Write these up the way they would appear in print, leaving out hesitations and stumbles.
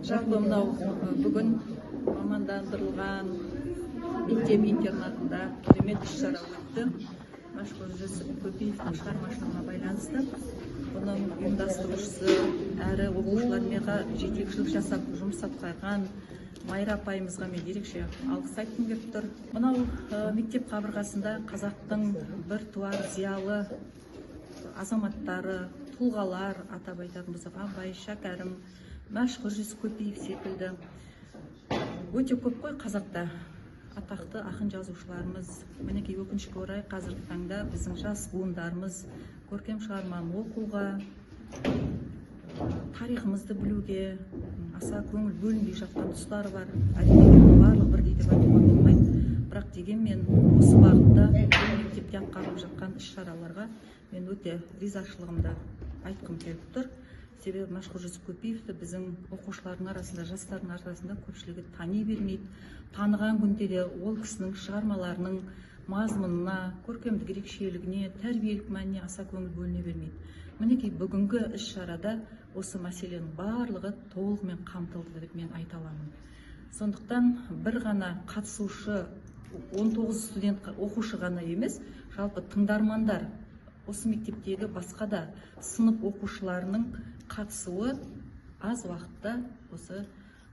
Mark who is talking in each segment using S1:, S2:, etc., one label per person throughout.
S1: Жалпы мынау бүгін мамандандырылған мектеп интернатында керемет іс-шара өтті. Машһүр Жүсіп Көпеевтің шығармашылығына байланысты. Бұның ұйымдастырушысы әрі оқушылармен жетекшілік жасап жұмыс атқарған Майра апайымызға мен ерекше алғыс айтқым келіп тұр. Мынау мектеп қабырғасында қазақтың бір туар зиялы азаматтары, тұлғалар, атап айтатын болсақ Абай, Шәкәрім, Машһүр Жүсіп Көпеев секілді өте көп қой қазақта атақты ақын жазушыларымыз. Мінекей өкінішке орай қазіргі таңда біздің жас буындарымыз көркем шығарманы оқуға, тарихымызды білуге аса көңіл бөлінбей жатқан тұстары бар. Әрине барлық бірдей деп айтуға болмайды, бірақ дегенмен осы бағытта мектепте атқарылып жатқан іс-шараларға мен өте ризашылығымды айтқым келіп тұр. Себебі Машһүр Жүсіп Көпеевті біздің оқушылардың арасында, жастардың арасында көпшілігі тани бермейді. Таныған күнде де ол кісінің шығармаларының мазмұнына, көркемдік ерекшелігіне, тәрбиелік мәніне аса көңіл бөліне бермейді. Мінекей бүгінгі іс-шарада осы мәселенің барлығы толығымен қамтылды деп мен айта аламын. Сондықтан бір ғана қатысушы, 19 студент оқушы ғана емес, жалпы тыңдармандар, осы мектептегі басқа да сынып оқушыларының қатысуы аз уақытта осы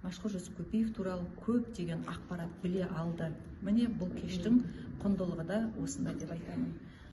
S1: Машһүр Жүсіп Көпеев туралы көптеген ақпарат біле алды. Міне бұл кештің құндылығы да осында деп айтамын.